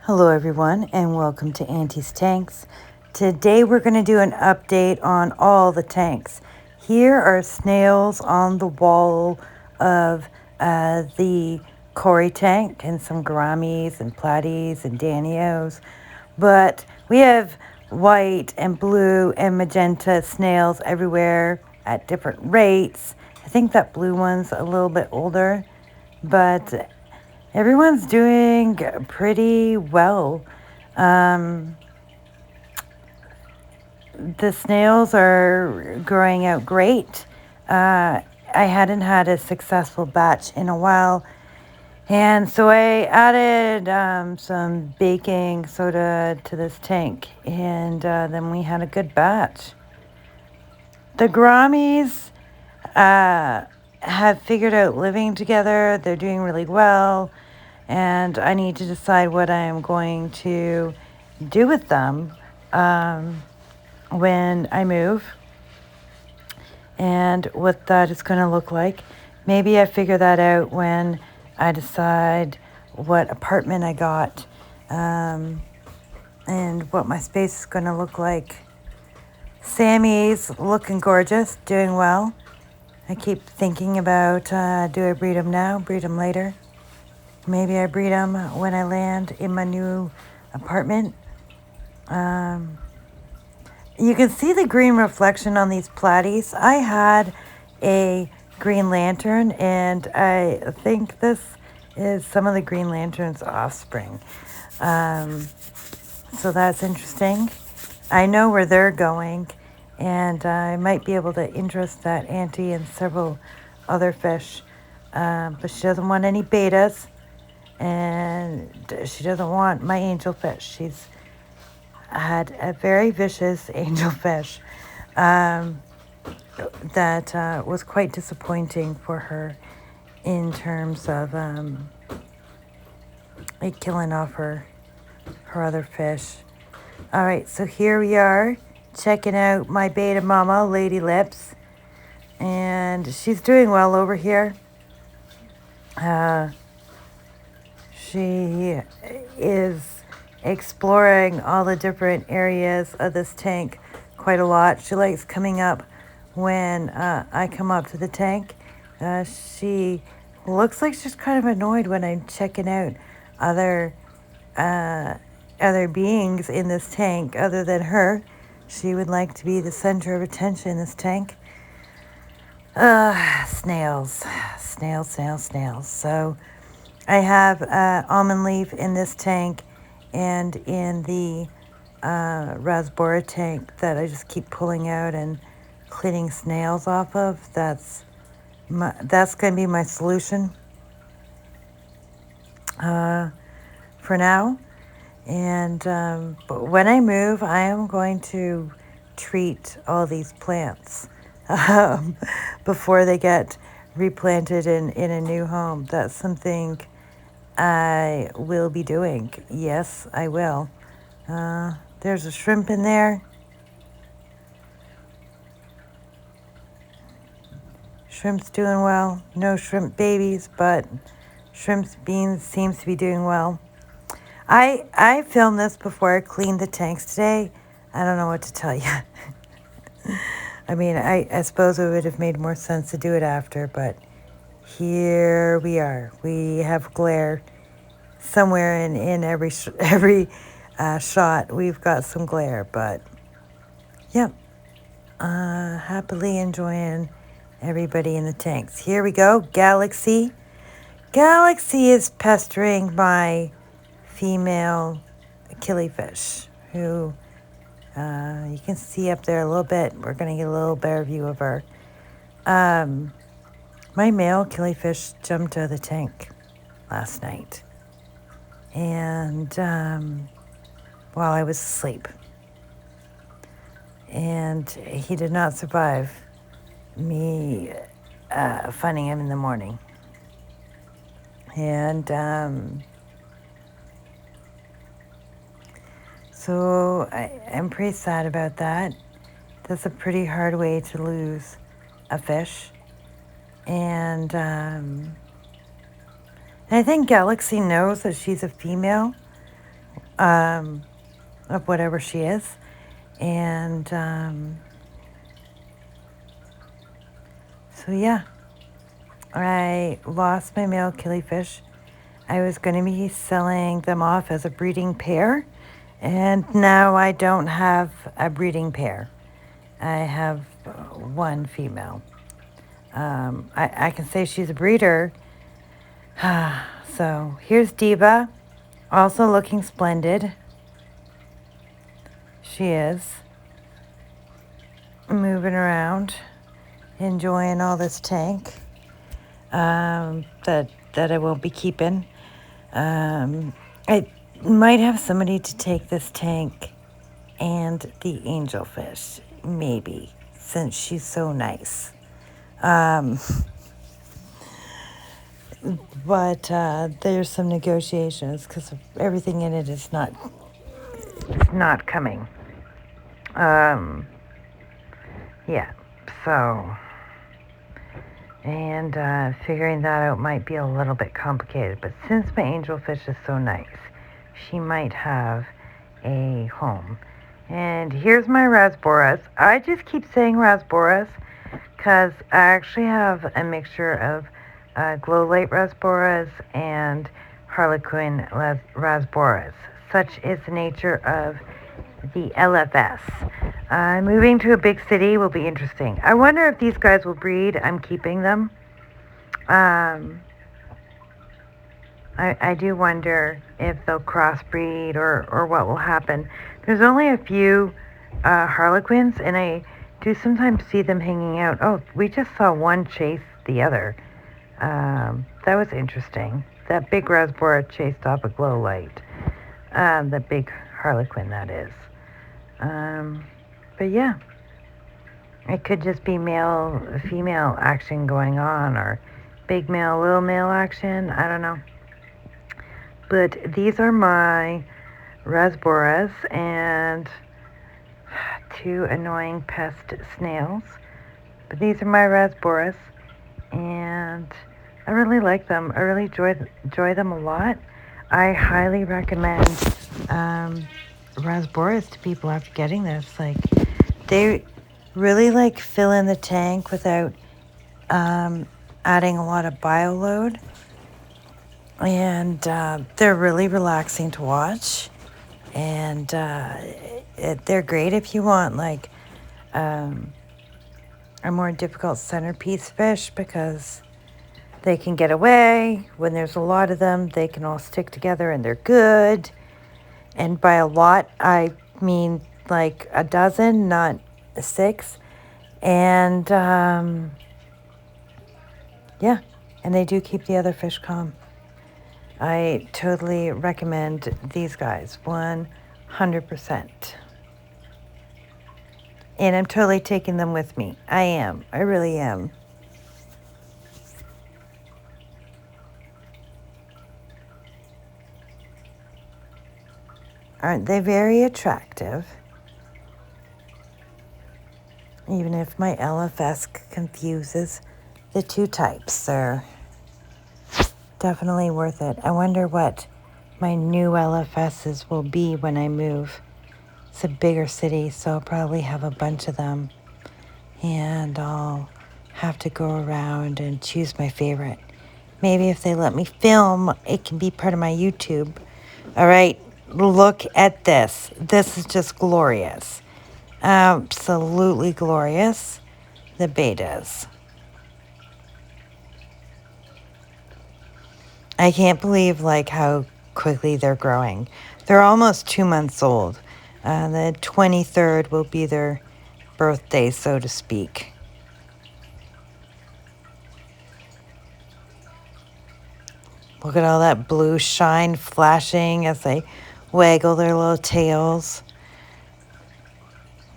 Hello everyone and welcome to Auntie's Tanks. Today we're going to do an update on all the tanks. Here are snails on the wall of the Cory tank and some gouramis and platies and danios. But we have white and blue and magenta snails everywhere at different rates. I think that blue one's a little bit older, but everyone's doing pretty well. Um, the snails are growing out great. I hadn't had a successful batch in a while, and so I added some baking soda to this tank, and then we had a good batch. The gouramis have figured out living together. They're doing really well. And I need to decide what I am going to do with them when I move and what that is going to look like. Maybe I figure that out when I decide what apartment I got and what my space is going to look like. Sammy's looking gorgeous, doing well. I keep thinking about, do I breed him now, breed him later? Maybe I breed them when I land in my new apartment. You can see the green reflection on these platies. I had a green lantern, and I think this is some of the green lantern's offspring. So that's interesting. I know where they're going, and I might be able to interest that auntie in several other fish. But she doesn't want any bettas. And she doesn't want my angelfish. She's had a very vicious angelfish that was quite disappointing for her in terms of it killing off her other fish. All right, so here we are checking out my beta mama, Lady Lips, and she's doing well over here. She is exploring all the different areas of this tank quite a lot. She likes coming up when I come up to the tank. She looks like she's kind of annoyed when I'm checking out other beings in this tank other than her. She would like to be the center of attention in this tank. Snails. So I have almond leaf in this tank and in the rasborra tank that I just keep pulling out and cleaning snails off of. That's going to be my solution for now. And but when I move, I am going to treat all these plants before they get replanted in a new home. That's something I will be doing. Yes, I will. There's a shrimp in there. Shrimp's doing well. No shrimp babies, but shrimp's beans seems to be doing well. I filmed this before I cleaned the tanks today. I don't know what to tell you. I mean, I suppose it would have made more sense to do it after, but here we are. We have glare somewhere in every shot. We've got some glare, but yep. Happily enjoying everybody in the tanks. Here we go. Galaxy. Galaxy is pestering my female killifish, who you can see up there a little bit. We're going to get a little better view of her. My male killifish jumped out of the tank last night, and while I was asleep, and he did not survive me finding him in the morning. And so I'm pretty sad about that. That's a pretty hard way to lose a fish. And I think Galaxy knows that she's a female, of whatever she is. And so yeah, I lost my male killifish. I was going to be selling them off as a breeding pair, and now I don't have a breeding pair. I have one female. I can say she's a breeder. So here's Diva, also looking splendid. She is moving around, enjoying all this tank that I won't be keeping. I might have somebody to take this tank and the angelfish, maybe, since she's so nice. But there's some negotiations because everything in it is not coming. Yeah, so, and figuring that out might be a little bit complicated, but since my angelfish is so nice, she might have a home. And here's my rasborras. I just keep saying rasborras because I actually have a mixture of glow light rasborras and harlequin rasborras. Such is the nature of the LFS. Moving to a big city will be interesting. I wonder if these guys will breed. I'm keeping them. I do wonder if they'll crossbreed or what will happen. There's only a few harlequins, and I do sometimes see them hanging out. Oh, we just saw one chase the other. That was interesting. That big rasborra chased off a glow light. The big harlequin, that is. But yeah, it could just be male-female action going on, or big male, little male action. I don't know. But these are my rasborras and two annoying pest snails. But these are my rasborras, and I really like them. I really enjoy them a lot. I highly recommend rasborras to people after getting this. Like, they really like fill in the tank without adding a lot of bio load, and they're really relaxing to watch. And they're great if you want like a more difficult centerpiece fish, because they can get away. When there's a lot of them, they can all stick together and they're good. And by a lot, I mean like a dozen, not 6. And yeah, and they do keep the other fish calm. I totally recommend these guys, 100%. And I'm totally taking them with me. I am. I really am. Aren't they very attractive? Even if my LFS confuses the two types, they're definitely worth it. I wonder what my new LFSs will be when I move. It's a bigger city, so I'll probably have a bunch of them. And I'll have to go around and choose my favorite. Maybe if they let me film, it can be part of my YouTube. All right, look at this. This is just glorious. Absolutely glorious. The bettas. I can't believe like how quickly they're growing. They're almost 2 months old. The 23rd will be their birthday, so to speak. Look at all that blue shine flashing as they waggle their little tails.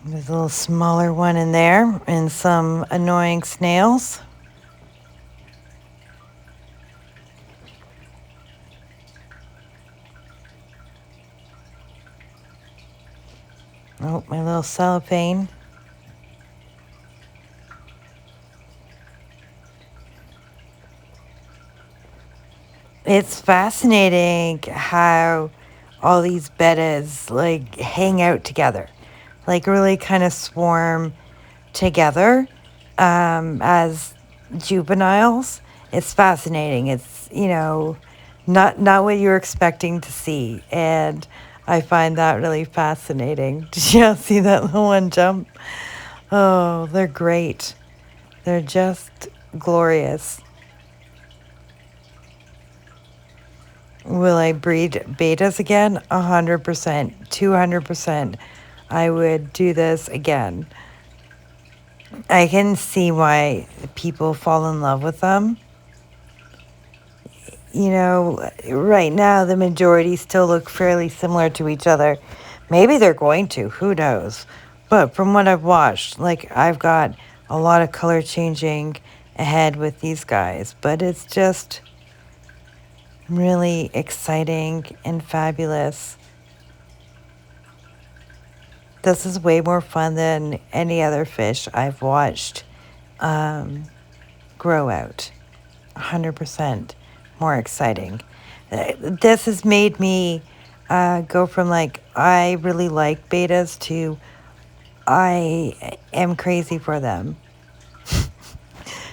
There's a little smaller one in there and some annoying snails. Oh, my little cellophane. It's fascinating how all these bettas like hang out together, like really kind of swarm together as juveniles. It's fascinating. It's, not what you're expecting to see. And I find that really fascinating. Did you see that little one jump? Oh, they're great. They're just glorious. Will I breed betas again? 100%, 200%. I would do this again. I can see why people fall in love with them. Right now the majority still look fairly similar to each other. Maybe they're going to, who knows? But from what I've watched, like I've got a lot of color changing ahead with these guys, but it's just really exciting and fabulous. This is way more fun than any other fish I've watched grow out. 100% more exciting. This has made me go from like, I really like betas to I am crazy for them.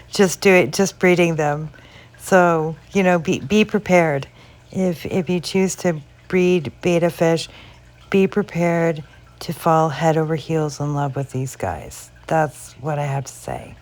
Just breeding them. So, be prepared. If you choose to breed beta fish, be prepared to fall head over heels in love with these guys. That's what I have to say.